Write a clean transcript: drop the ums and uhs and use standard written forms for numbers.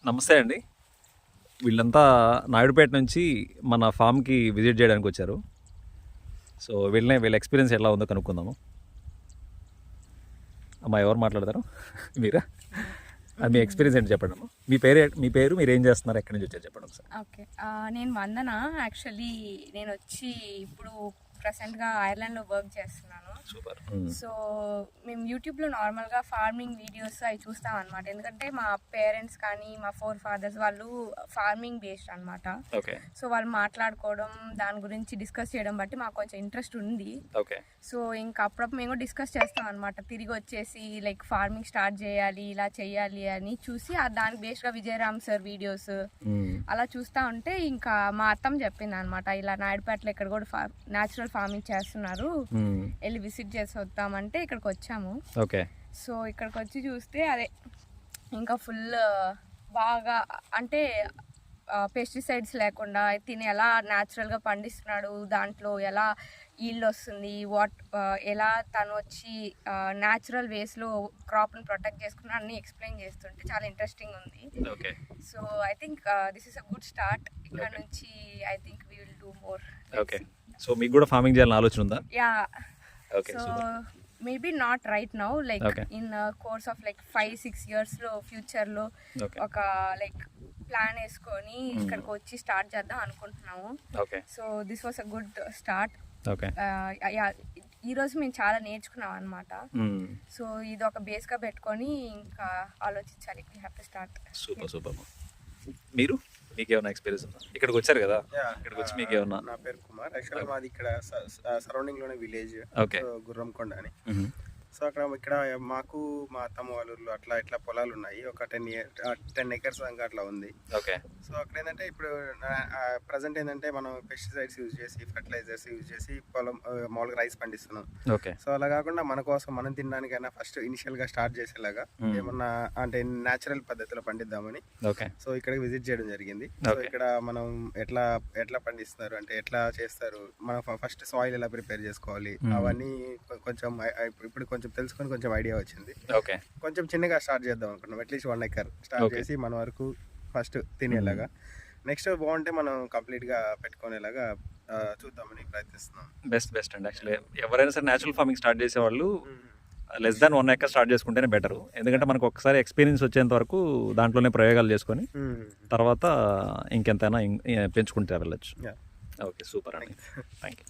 నమస్తే అండి. వీళ్ళంతా నాయుడుపేట నుంచి మన ఫామ్కి విజిట్ చేయడానికి వచ్చారు. సో వీళ్ళ ఎక్స్పీరియన్స్ ఎలా ఉందో కనుక్కుందాము. అమ్మా ఎవరు మాట్లాడతారు? మీరా? అది మీ ఎక్స్పీరియన్స్ ఏంటి చెప్పండి అమ్మా. మీ పేరు మీరు ఏం చేస్తున్నారు, ఎక్కడి నుంచి వచ్చారు చెప్పండి ఒకసారి. ఓకే, నేను వందన. యాక్చువల్లీ నేను వచ్చి ఇప్పుడు ప్రెసెంట్గా ఐర్లాండ్లో వర్క్ చేస్తున్నాను. సూపర్. సో మేము యూట్యూబ్లో నార్మల్గా ఫార్మింగ్ వీడియోస్ అవి చూస్తాం అనమాట. ఎందుకంటే మా పేరెంట్స్ కానీ మా ఫాదర్స్ వాళ్ళు ఫార్మింగ్ బేస్డ్ అనమాట. ఓకే. సో వాళ్ళు మాట్లాడుకోవడం, దాని గురించి డిస్కస్ చేయడం బట్టి మాకు కొంచెం ఇంట్రెస్ట్ ఉంది. ఓకే. సో ఇంకా అప్పుడప్పుడు మేము డిస్కస్ చేస్తాం అనమాట. తిరిగి వచ్చేసి లైక్ ఫార్మింగ్ స్టార్ట్ చేయాలి, ఇలా చేయాలి అని చూసి దానికి బేస్డ్గా విజయరామ్ సార్ వీడియోస్ అలా చూస్తూ ఉంటే ఇంకా మా అత్తమ్మ చెప్పింది అనమాట, ఇలా నాయుడుపేటలో ఇక్కడ కూడా న్యాచురల్ ఫార్మింగ్ చేస్తున్నారు, వెళ్ళి విజిట్ చేసి వద్దామంటే ఇక్కడికి వచ్చాము. ఓకే. సో ఇక్కడికి వచ్చి చూస్తే అదే ఇంకా ఫుల్ బాగా అంటే పెస్టిసైడ్స్ లేకుండా తిని ఎలా న్యాచురల్గా పండిస్తున్నాడు, దాంట్లో ఎలా ఈల్డ్ వస్తుంది, ఎలా తను వచ్చి న్యాచురల్ వేస్లో క్రాప్ని ప్రొటెక్ట్ చేసుకున్నా అన్ని ఎక్స్ప్లెయిన్ చేస్తుంటే చాలా ఇంట్రెస్టింగ్ ఉంది. So I think this is a good start. ఇక్కడ నుంచి I think we will do more. Okay. So మీకు కూడా ఫార్మింగ్ చేయాలని ఆలోచన ఉందా? Yeah. So maybe not right now, like in course of like 5-6 yearsలో ఫ్యూచర్లో ఒక లైక్ ప్లాన్ వేసుకొని ఇక్కడికి వచ్చి స్టార్ట్ చేద్దాం అనుకుంటున్నాము. So this was a good start. ఈరోజు మేము చాలా నేర్చుకున్నాం అనమాట. సో ఇది ఒక బేస్గా పెట్టుకొని ఇంకా ఆలోచించాలి. We have to start. Super super. మీరు మీకేమైనా ఎక్స్పీరియన్స్ ఉందా? ఇక్కడికి వచ్చారు కదా, ఇక్కడికి వచ్చి మీకేమన్నా? నా పేరు కుమార్. యాక్చువల్గా మాది ఇక్కడ సరౌండింగ్లోనే విలేజ్ గుర్రంకొండ అని. సో ఇక్కడ మాకు మా అత్తమ్మ వాళ్ళ ఊర్లో అట్లా ఇట్లా పొలాలు ఉన్నాయి. ఒక 10 acres దాకా అట్లా ఉంది. ఓకే. సో అక్కడ ఏంటంటే ఇప్పుడు ప్రజెంట్ ఏంటంటే మనం పెస్టిసైడ్స్ యూజ్ చేసి, ఫర్టిలైజర్స్ యూజ్ చేసి పొలం మామూలుగా రైస్ పండిస్తున్నాం. ఓకే. సో అలా కాకుండా మన కోసం మనం తినడానికైనా ఫస్ట్ ఇనిషియల్గా స్టార్ట్ చేసేలాగా ఏమన్నా అంటే న్యాచురల్ పద్ధతిలో పండిద్దామని సో ఇక్కడికి విజిట్ చేయడం జరిగింది. సో ఇక్కడ మనం ఎట్లా పండిస్తున్నారు అంటే ఎట్లా చేస్తారు, మనం ఫస్ట్ సాయిల్ ఎలా ప్రిపేర్ చేసుకోవాలి అవన్నీ కొంచెం ఇప్పుడు కొంచెం తెలుసుకొని కొంచెం ఐడియా వచ్చింది. ఓకే. కొంచెం చిన్నగా స్టార్ట్ చేద్దాం అనుకున్నాం. అట్లీస్ట్ 1 acre స్టార్ట్ చేసి మన వరకు ఫస్ట్ తినేలాగా, నెక్స్ట్ బాగుంటే మనం కంప్లీట్గా పెట్టుకునేలాగా చూద్దామని ప్రయత్నిస్తున్నాం. బెస్ట్ అండి. యాక్చువల్లీ ఎవరైనా సరే న్యాచురల్ ఫార్మింగ్ స్టార్ట్ చేసేవాళ్ళు లెస్ దాన్ 1 acre స్టార్ట్ చేసుకుంటేనే బెటర్. ఎందుకంటే మనకు ఒకసారి ఎక్స్పీరియన్స్ వచ్చేంత వరకు దాంట్లోనే ప్రయోగాలు చేసుకొని తర్వాత ఇంకెంతైనా పెంచుకుంటే వెళ్ళచ్చు. ఓకే, సూపర్ అండి. Thank you.